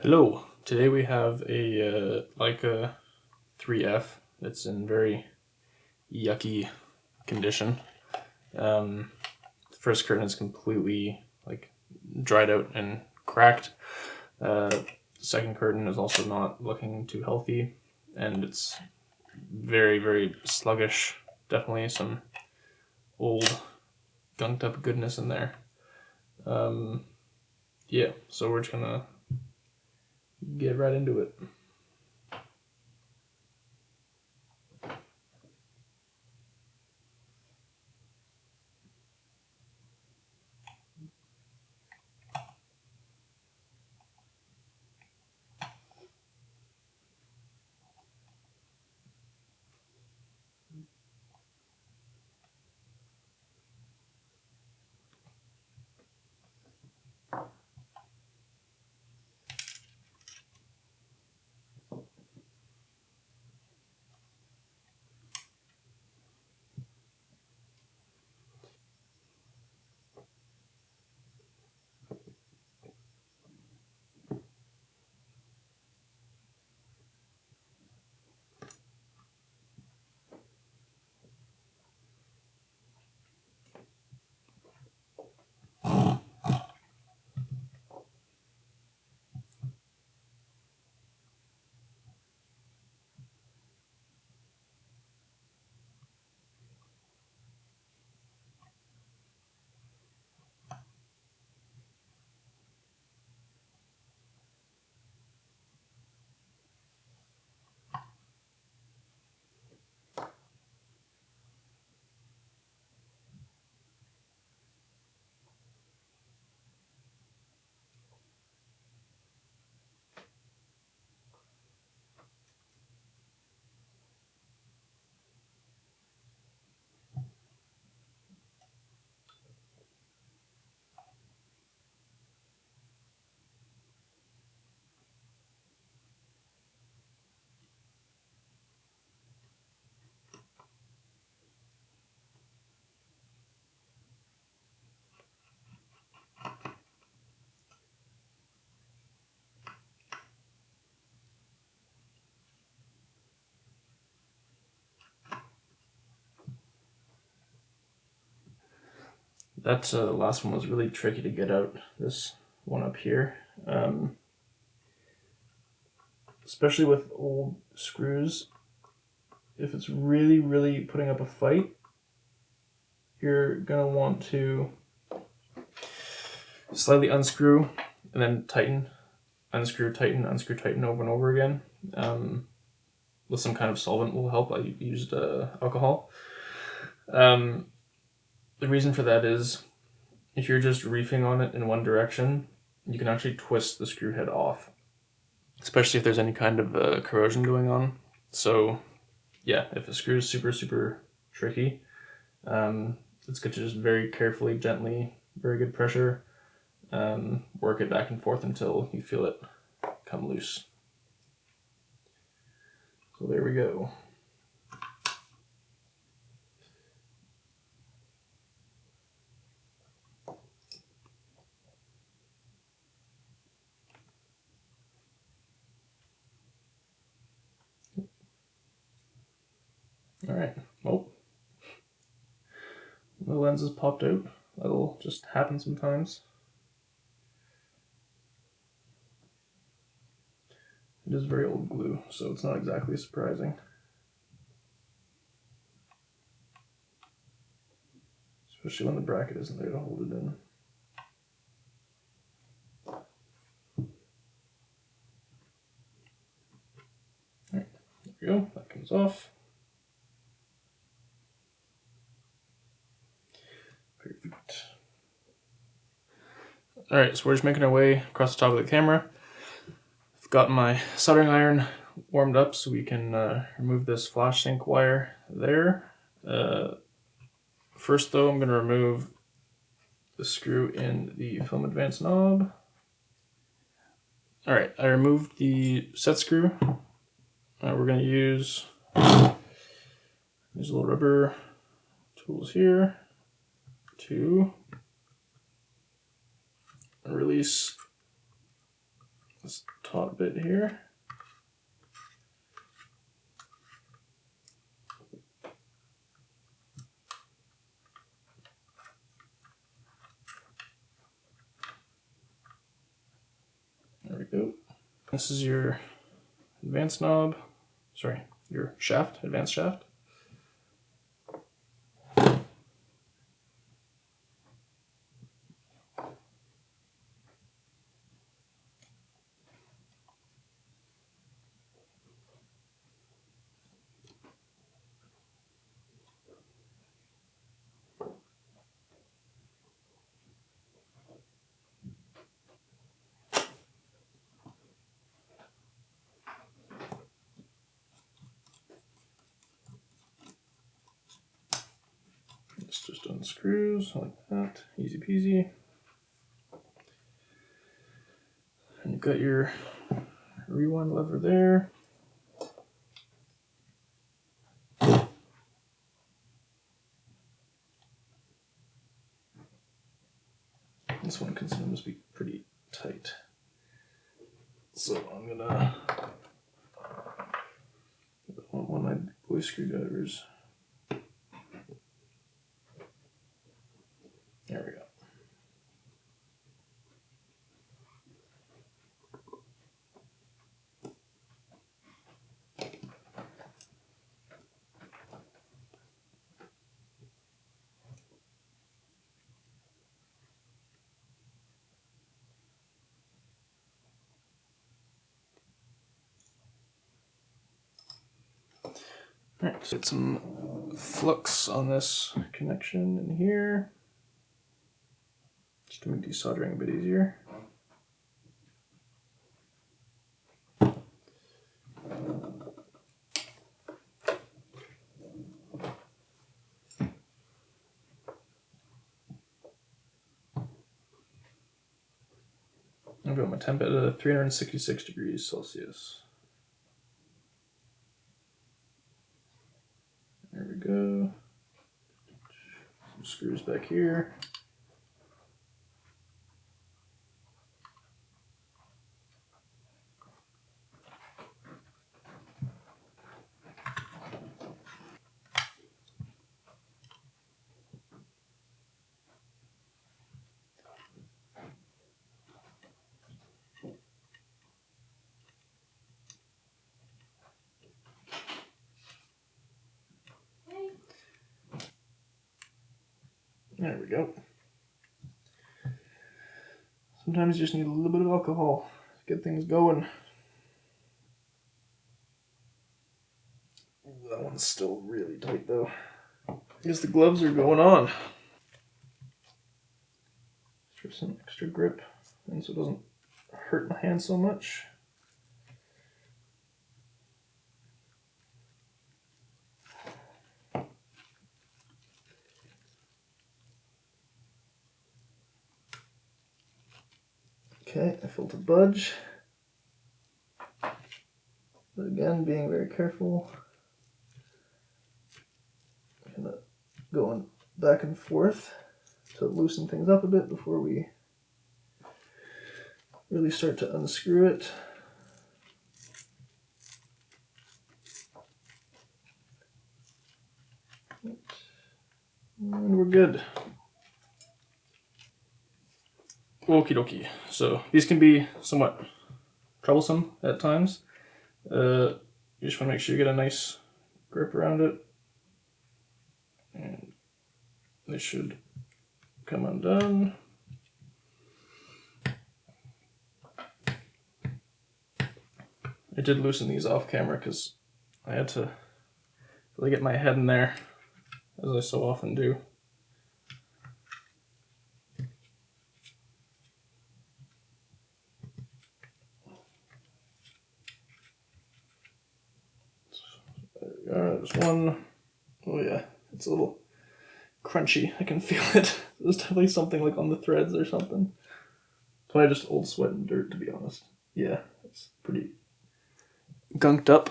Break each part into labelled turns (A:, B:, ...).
A: Hello, today we have a Leica IIIF that's in very yucky condition. The first curtain is completely dried out and cracked. The second curtain is also not looking too healthy, and it's very, very sluggish. Definitely some old gunked up goodness in there. Yeah, so we're just gonna get right into it. That last one was really tricky to get out, this one up here. Especially with old screws, if it's really, really putting up a fight, you're going to want to slightly unscrew and then tighten, unscrew, tighten over and over again. With some kind of solvent will help. I used alcohol. The reason for that is if you're just reefing on it in one direction, you can actually twist the screw head off, especially if there's any kind of corrosion going on. So yeah, if a screw is super, super tricky, it's good to just very carefully, gently, very good pressure, work it back and forth until you feel it come loose. So there we go. All right, well, the lens is popped out. That'll just happen sometimes. It is very old glue, so it's not exactly surprising. Especially when the bracket isn't there to hold it in. Alright, there we go, that comes off. Perfect. Alright, so we're just making our way across the top of the camera. I've got my soldering iron warmed up so we can remove this flash sync wire there. First though, I'm going to remove the screw in the film advance knob. Alright, I removed the set screw. We're going to use these little rubber tools here to release this top bit here. There we go. This is your advanced knob, sorry, your shaft, advanced shaft. This just unscrews like that, easy peasy. And you've got your rewind lever there. This one can sometimes be pretty tight. So I'm gonna one of my boy screwdrivers. There we go. Alright, so get some flux on this connection in here, just to make desoldering a bit easier. I've got my temp at 366 degrees Celsius. There we go. Some screws back here. There we go. Sometimes you just need a little bit of alcohol to get things going. Ooh, that one's still really tight though. I guess the gloves are going on. For some extra grip, and so it doesn't hurt my hand so much. Okay, I felt a budge. But again, being very careful. Kind of going back and forth to loosen things up a bit before we really start to unscrew it. And we're good. Okie dokie. So these can be somewhat troublesome at times. You just want to make sure you get a nice grip around it. And they should come undone. I did loosen these off camera because I had to really get my head in there, as I so often do. There we go, there's one. Oh yeah, it's a little crunchy. I can feel it. There's definitely something like on the threads or something. It's probably just old sweat and dirt, to be honest. Yeah, it's pretty gunked up.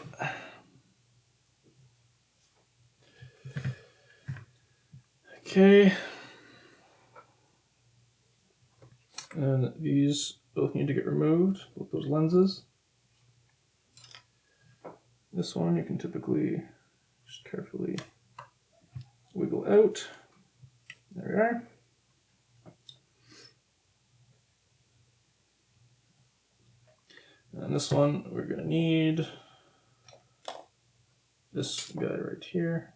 A: Okay. And these both need to get removed, both those lenses. This one you can typically just carefully wiggle out. There we are. And this one we're going to need this guy right here.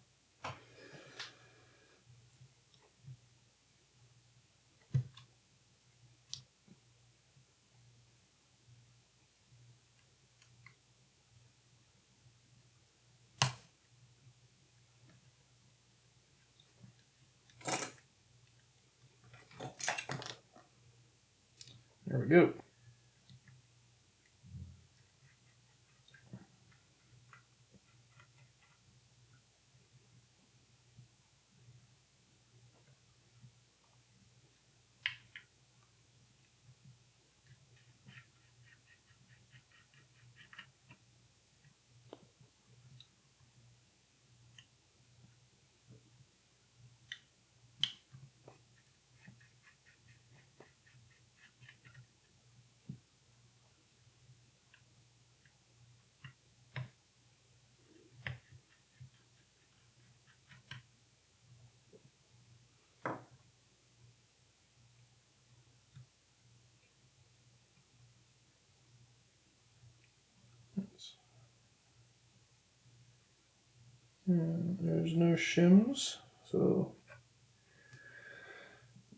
A: There we go. And there's no shims, so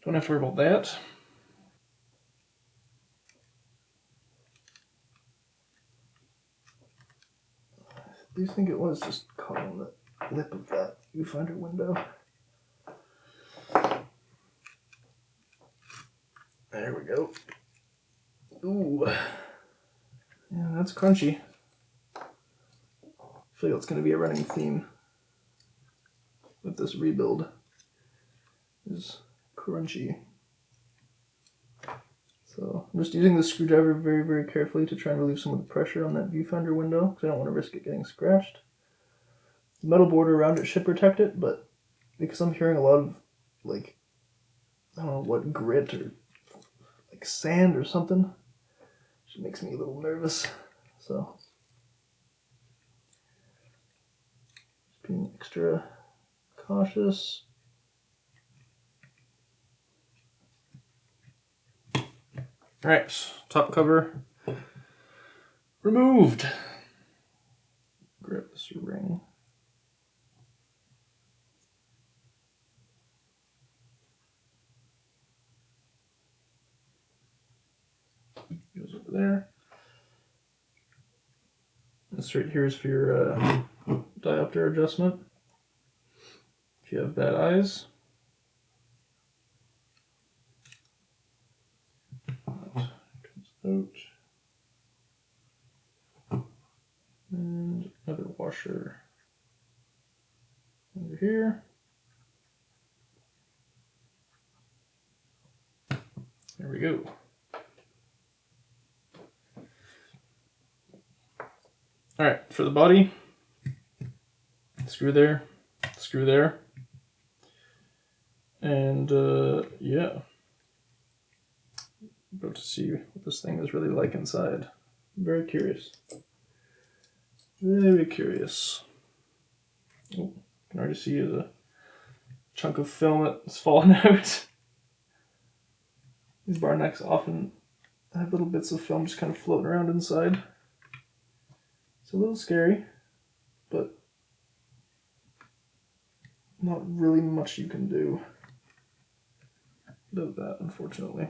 A: don't have to worry about that. I do think it was just caught on the lip of that viewfinder window. There we go. Ooh. Yeah, that's crunchy. I feel like it's going to be a running theme with this rebuild. Is crunchy. So I'm just using the screwdriver very, very carefully to try and relieve some of the pressure on that viewfinder window because I don't want to risk it getting scratched. The metal border around it should protect it, but because I'm hearing a lot of, like, I don't know what, grit or like sand or something, it makes me a little nervous. So just being extra cautious. All right, top cover removed. Grab this ring. Goes over there. This right here is for your diopter adjustment. If you have bad eyes. Out. And another washer over here. There we go. All right, for the body, screw there, and yeah, about to see what this thing is really like inside. Very curious. Very curious. Oh, you can already see the chunk of film that's fallen out. These bar necks often have little bits of film just kind of floating around inside. It's a little scary, but not really much you can do about that, unfortunately.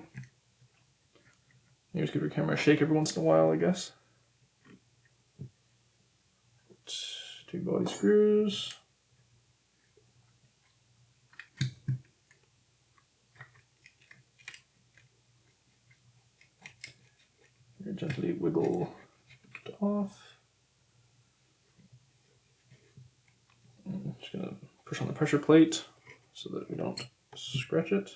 A: You just give your camera a shake every once in a while, I guess. 2 body screws. Very gently wiggle it off. I'm just gonna push on the pressure plate so that we don't scratch it.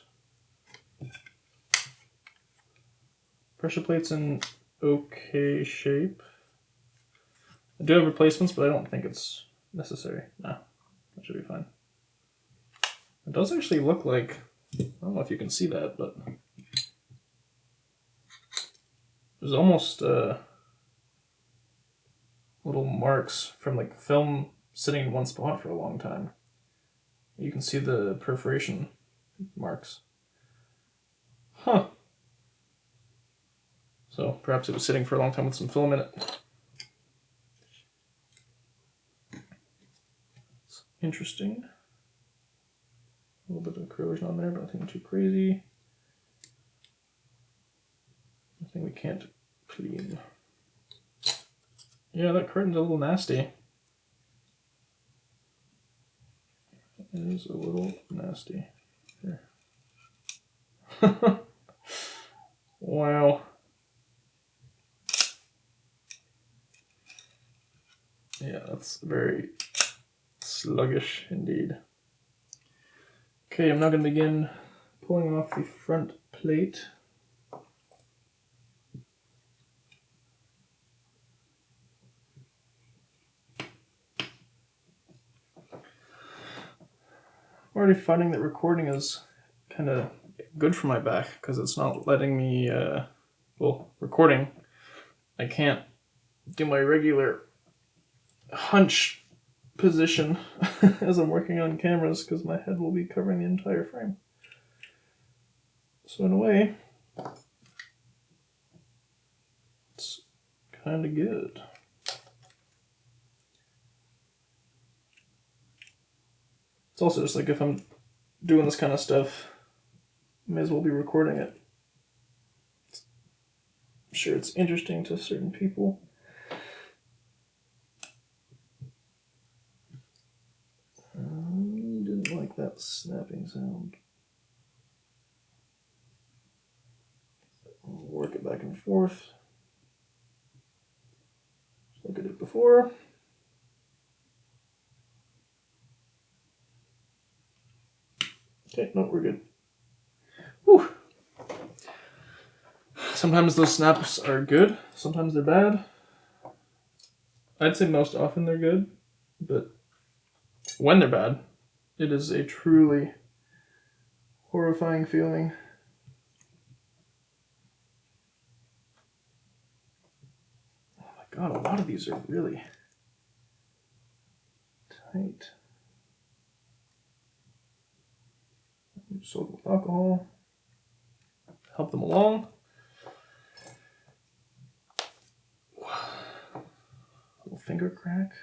A: Pressure plate's in okay shape. I do have replacements, but I don't think it's necessary. No, that should be fine. It does actually look like, I don't know if you can see that, but There's almost little marks from like film sitting in one spot for a long time. You can see the perforation marks. Huh. So perhaps it was sitting for a long time with some film in it. It's interesting. A little bit of corrosion on there, but nothing too crazy. Nothing we can't clean. Yeah, that curtain's a little nasty. It is a little nasty. Here. Wow. Yeah, that's very sluggish indeed. Okay, I'm now going to begin pulling off the front plate. I'm already finding that recording is kind of good for my back because it's not letting me, well, recording, I can't do my regular hunch position as I'm working on cameras because my head will be covering the entire frame. So in a way, it's kind of good. It's also just like if I'm doing this kind of stuff, I may as well be recording it. I'm sure it's interesting to certain people. I didn't like that snapping sound. I'll work it back and forth. Just like I did before. Okay, no, we're good. Whew. Sometimes those snaps are good, sometimes they're bad. I'd say most often they're good, but when they're bad, it is a truly horrifying feeling. Oh my god, a lot of these are really tight. Soak with alcohol, help them along. Little finger crack.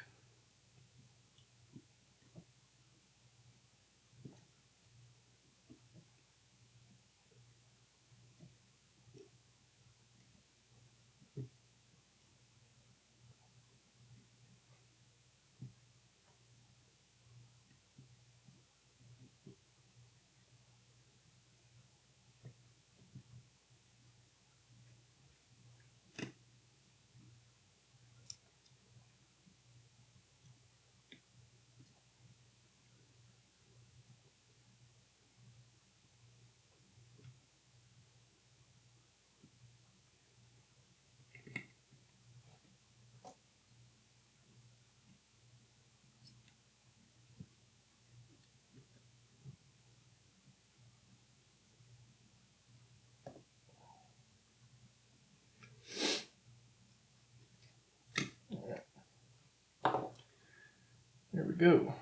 A: There we go.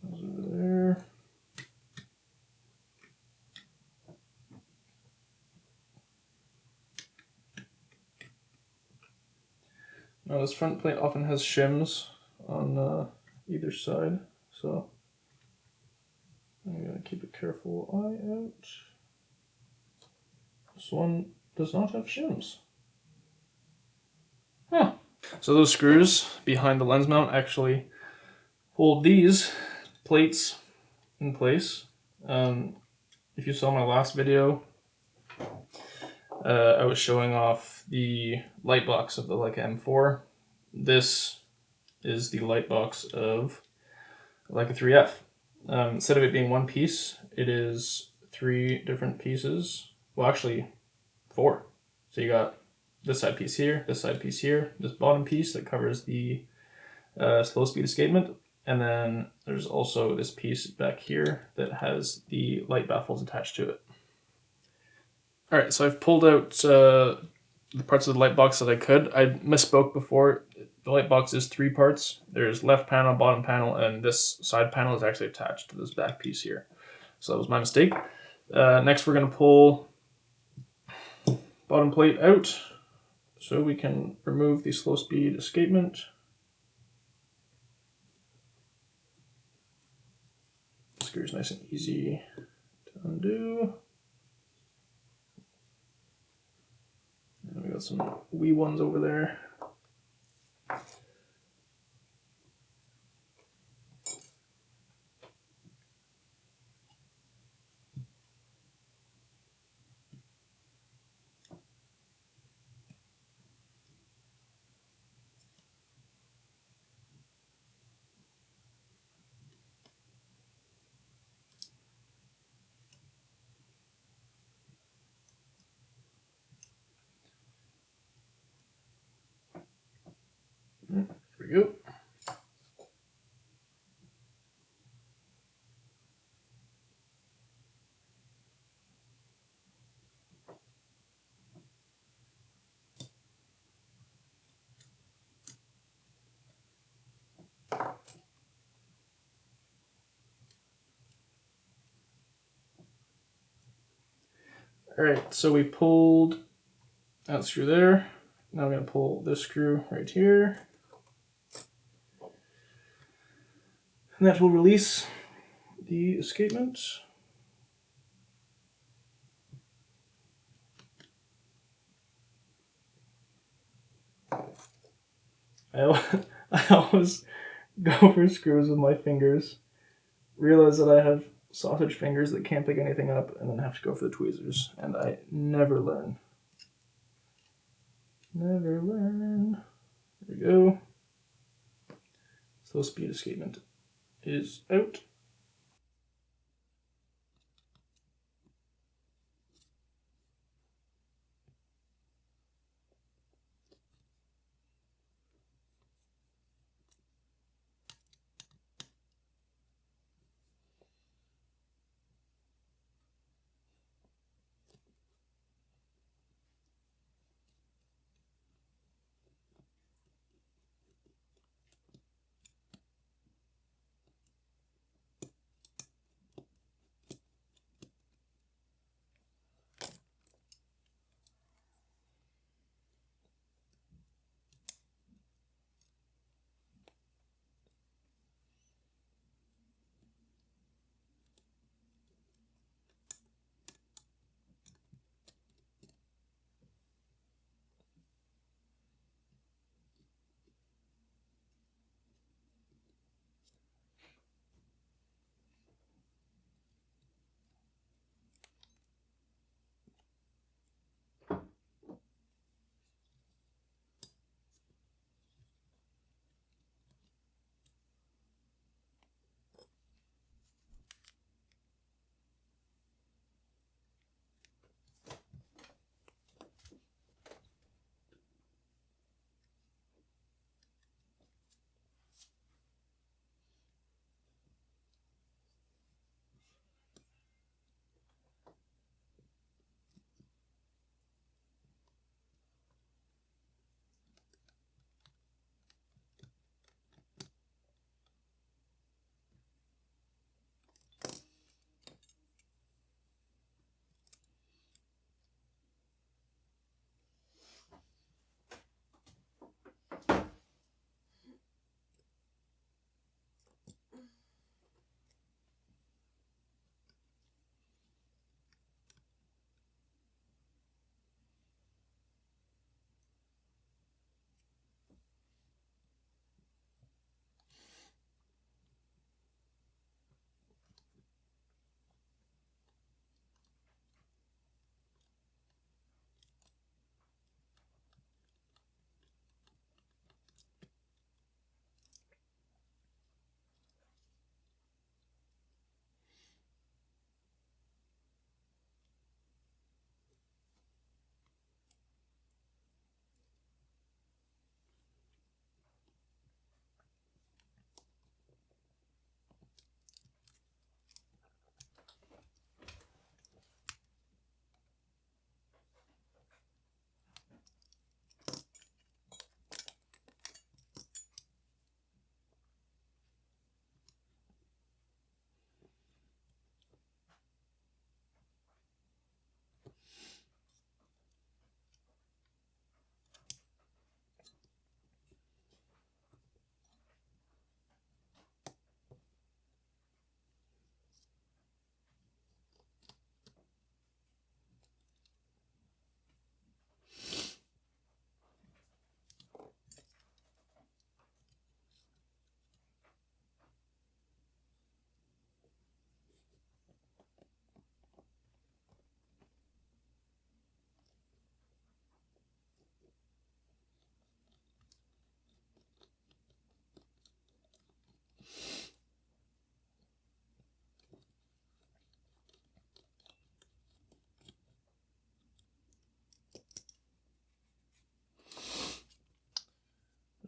A: Those over there. Now this front plate often has shims on either side, so I'm gonna keep a careful eye out. This one does not have shims. Huh. So those screws behind the lens mount actually hold these plates in place. If you saw my last video, I was showing off the light box of the Leica M4. This is the light box of Leica IIIF. Instead of it being one piece, it is 3 different pieces. Well, actually 4. So you got this side piece here, this side piece here, this bottom piece that covers the slow speed escapement, And then there's also this piece back here that has the light baffles attached to it. All right, so I've pulled out the parts of the light box that I could. I misspoke before. The light box is 3 parts. There's left panel, bottom panel, and this side panel is actually attached to this back piece here. So that was my mistake. Next, we're going to pull bottom plate out so we can remove the slow speed escapement. Screw's nice and easy to undo. And we got some wee ones over there. There we go. All right, so we pulled that screw there. Now I'm going to pull this screw right here. And that will release the escapement. I always go for screws with my fingers, realize that I have sausage fingers that can't pick anything up, and then have to go for the tweezers, and I never learn. Never learn. There we go. Slow speed escapement is out.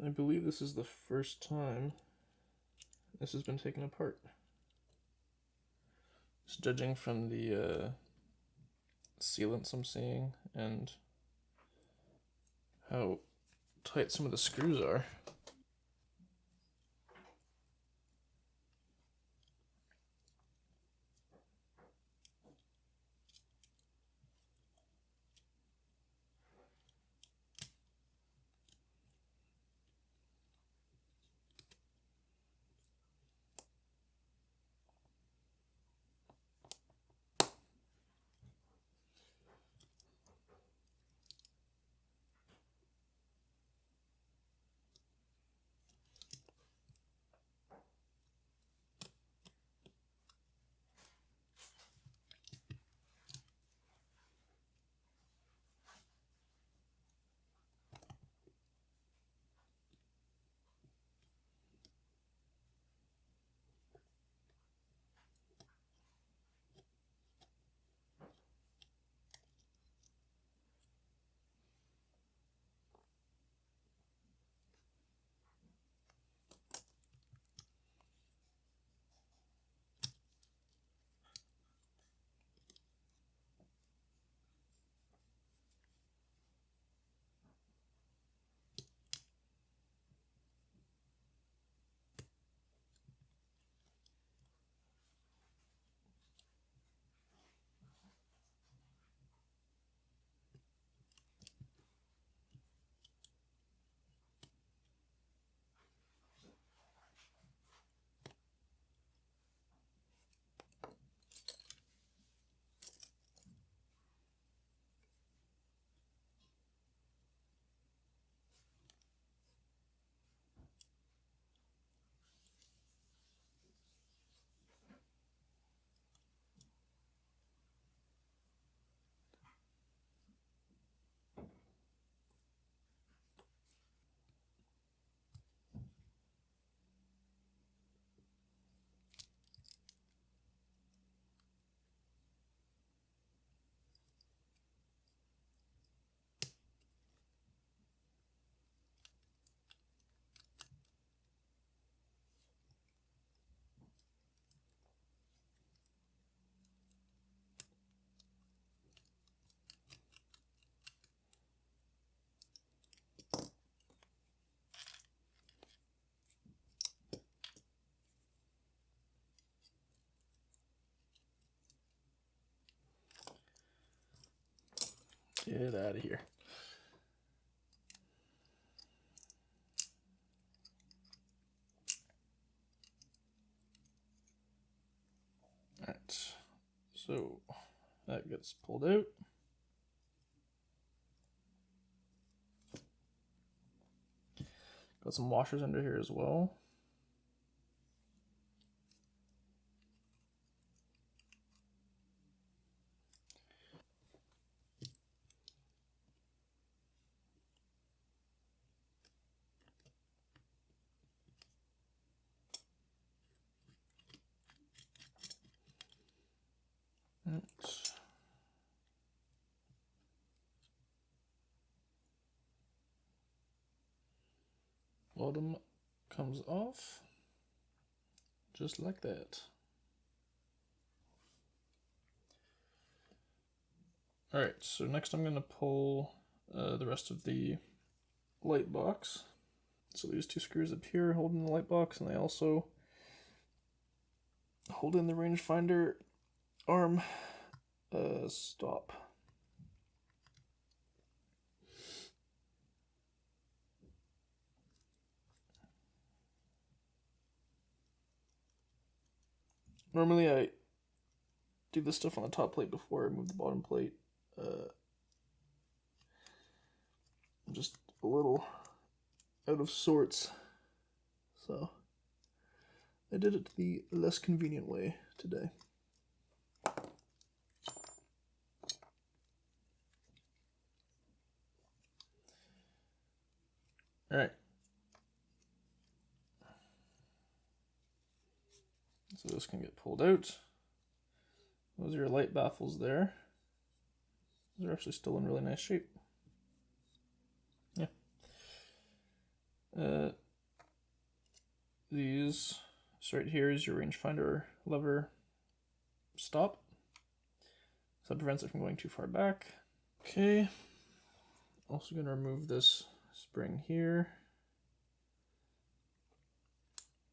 A: I believe this is the first time this has been taken apart. Just judging from the sealants I'm seeing and how tight some of the screws are. Get out of here. Alright, so that gets pulled out. Got some washers under here as well. Right. Bottom comes off, just like that. Alright, so next I'm going to pull the rest of the light box. So these two screws up here hold in the light box, and they also hold in the rangefinder arm stop. Normally I do this stuff on the top plate before I move the bottom plate. I'm just a little out of sorts, so I did it the less convenient way today. Alright. So this can get pulled out. Those are your light baffles there. Those are actually still in really nice shape. Yeah. These, so right here is your rangefinder lever stop. So that prevents it from going too far back. Okay. Also going to remove this spring here,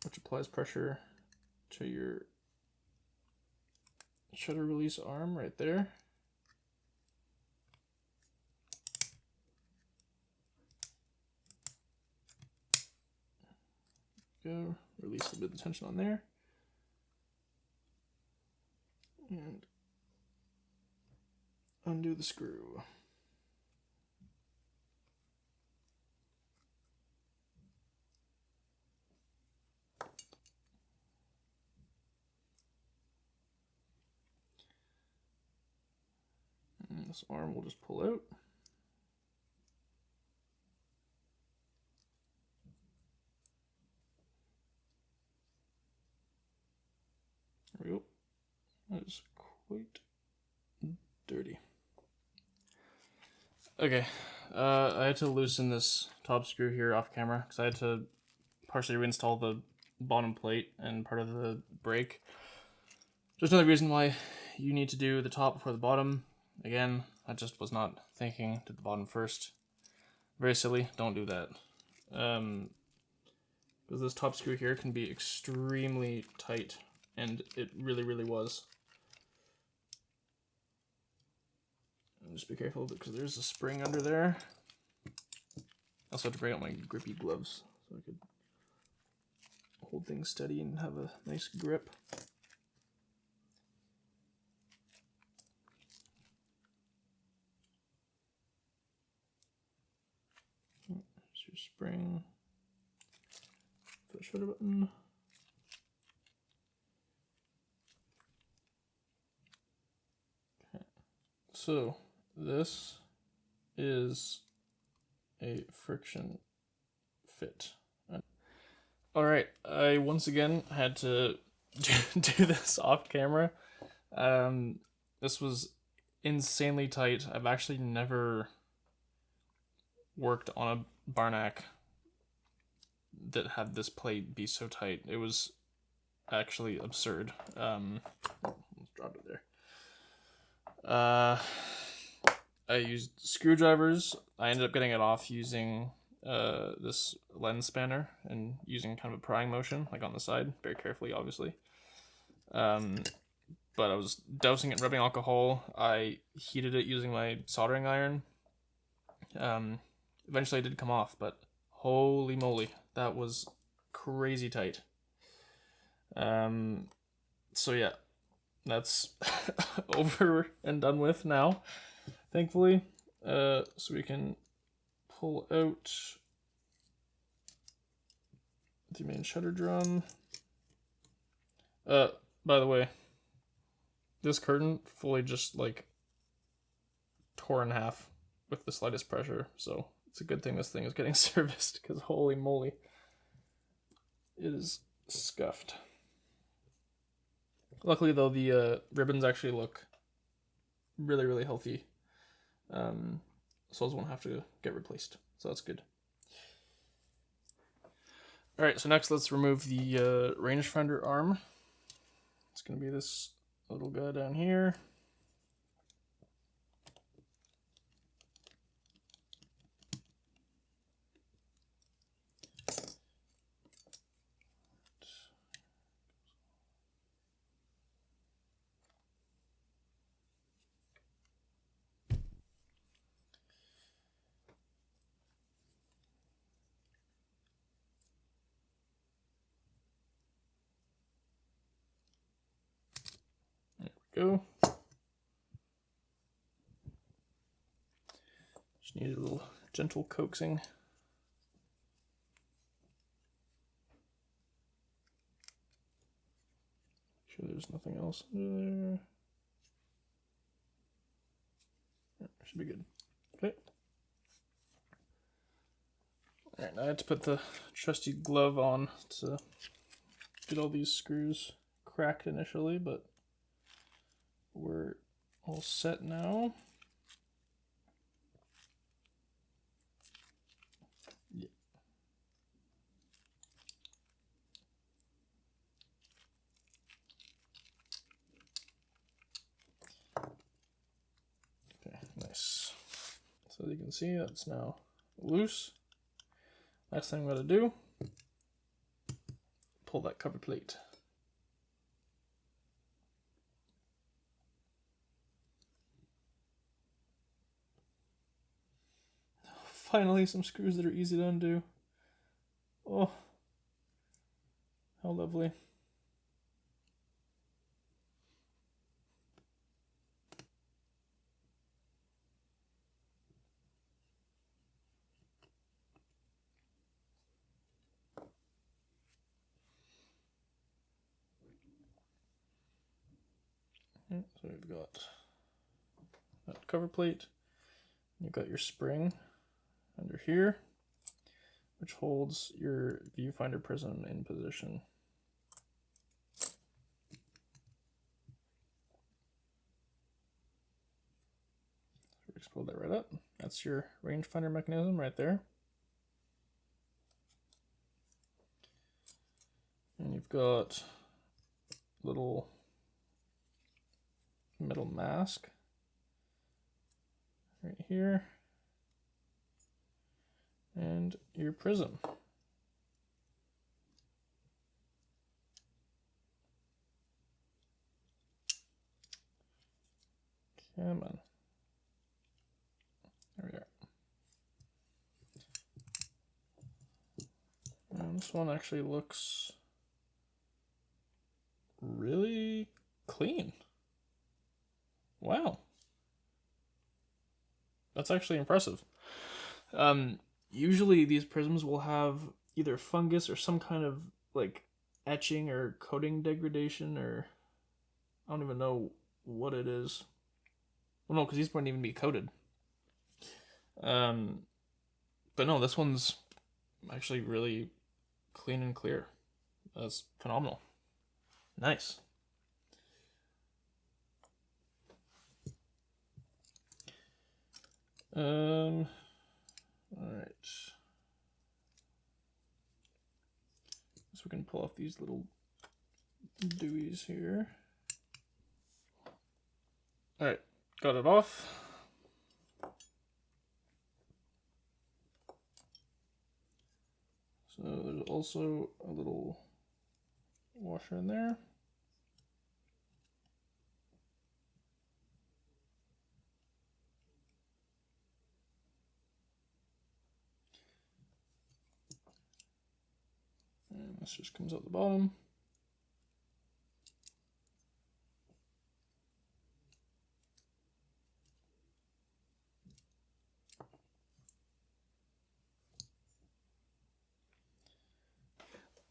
A: which applies pressure to your shutter release arm right there. Go, release a bit of tension on there. And undo the screw. And this arm will just pull out. There we go. That is quite dirty. Okay, I had to loosen this top screw here off camera because I had to partially reinstall the bottom plate and part of the brake. Just another reason why you need to do the top before the bottom. Again, I just was not thinking to the bottom first. Very silly, don't do that. Because this top screw here can be extremely tight, and it really, really was. And just be careful because there's a spring under there. I also have to bring out my grippy gloves so I could hold things steady and have a nice grip. There's your spring. Push shutter button. Okay. So this is a friction fit. All right, I once again had to do this off camera. This was insanely tight. I've actually never worked on a Barnack that had this plate be so tight. It was actually absurd. Let's drop it there. I used screwdrivers. I ended up getting it off using this lens spanner and using kind of a prying motion, like on the side, very carefully, obviously. But I was dousing it in rubbing alcohol. I heated it using my soldering iron. Eventually it did come off, but holy moly, that was crazy tight. So yeah, that's over and done with now, thankfully. So we can pull out the main shutter drum. By the way, this curtain fully just like tore in half with the slightest pressure, so it's a good thing this thing is getting serviced, because holy moly, it is scuffed. Luckily though, the ribbons actually look really, really healthy. Soles won't have to get replaced, so that's good. Alright, so next let's remove the rangefinder arm. It's going to be this little guy down here. Go. Just need a little gentle coaxing. Make sure there's nothing else under there. Yeah, should be good. Okay. Alright, now I have to put the trusty glove on to get all these screws cracked initially, but we're all set now. Yeah. So you can see that's now loose. Next thing I'm going to do, pull that cover plate. Finally, some screws that are easy to undo. Oh, how lovely. So we've got that cover plate. You've got your spring under here, which holds your viewfinder prism in position. So we just pull that right up. That's your rangefinder mechanism right there. And you've got little metal mask right here, and your prism. Come on. There we are. And this one actually looks really clean. Wow. That's actually impressive. Usually these prisms will have either fungus or some kind of like etching or coating degradation, or I don't even know what it is. Well, no, because these wouldn't even be coated. But no, this one's actually really clean and clear. That's phenomenal. Nice. All right. So we can pull off these little dewies here. All right, got it off. So there's also a little washer in there. And this just comes out the bottom.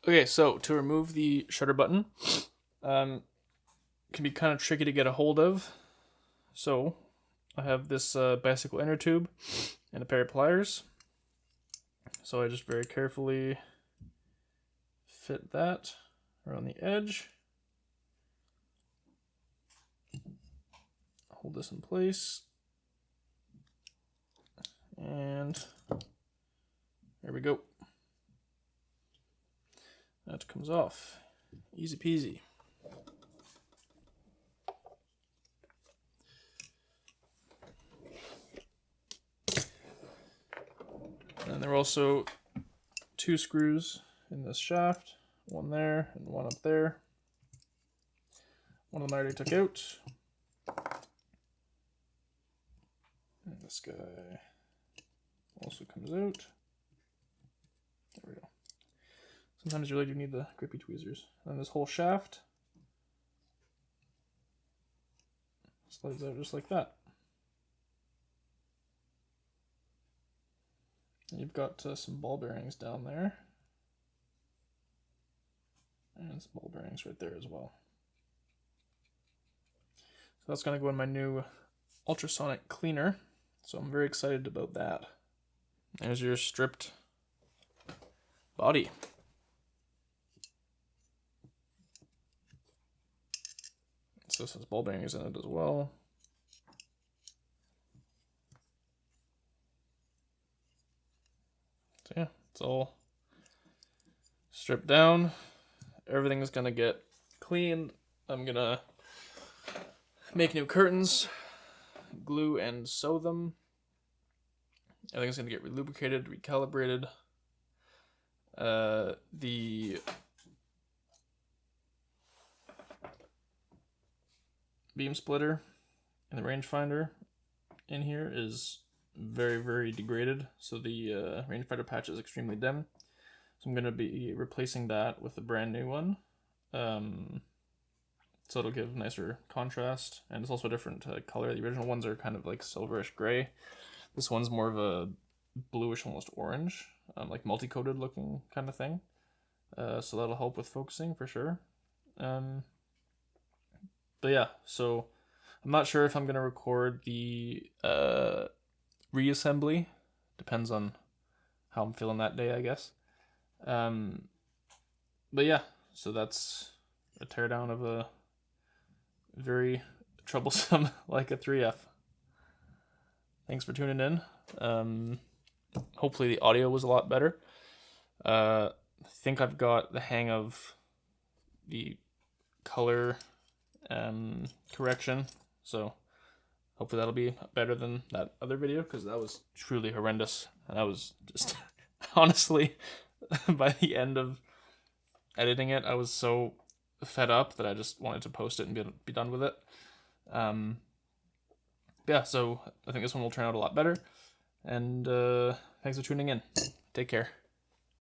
A: Okay, so to remove the shutter button, can be kind of tricky to get a hold of. So I have this bicycle inner tube and a pair of pliers. So I just very carefully fit that around the edge. Hold this in place. And there we go. That comes off. Easy peasy. And there are also 2 screws in this shaft, one there and one up there. One of them I already took out. And this guy also comes out. There we go. Sometimes you really do need the grippy tweezers. And this whole shaft slides out just like that. And you've got some ball bearings down there. And some ball bearings right there as well. So that's going to go in my new ultrasonic cleaner. So I'm very excited about that. There's your stripped body. So this has ball bearings in it as well. So yeah, it's all stripped down. Everything is gonna get cleaned. I'm gonna make new curtains, glue and sew them. Everything's going to get relubricated, recalibrated. The beam splitter and the rangefinder in here is very, very degraded. So the rangefinder patch is extremely dim. So I'm going to be replacing that with a brand new one. So it'll give nicer contrast, and it's also a different color. The original ones are kind of like silverish gray. This one's more of a bluish, almost orange, like multi-coated looking kind of thing. So that'll help with focusing for sure. But yeah, so I'm not sure if I'm gonna record the reassembly. Depends on how I'm feeling that day, I guess. But yeah, so that's a teardown of a very troublesome Leica IIIF. Thanks for tuning in. Hopefully the audio was a lot better. I think I've got the hang of the color correction, so hopefully that'll be better than that other video, because that was truly horrendous. And I was just honestly by the end of editing it, I was so fed up that I just wanted to post it and be done with it. Yeah, so I think this one will turn out a lot better. And thanks for tuning in. Take care.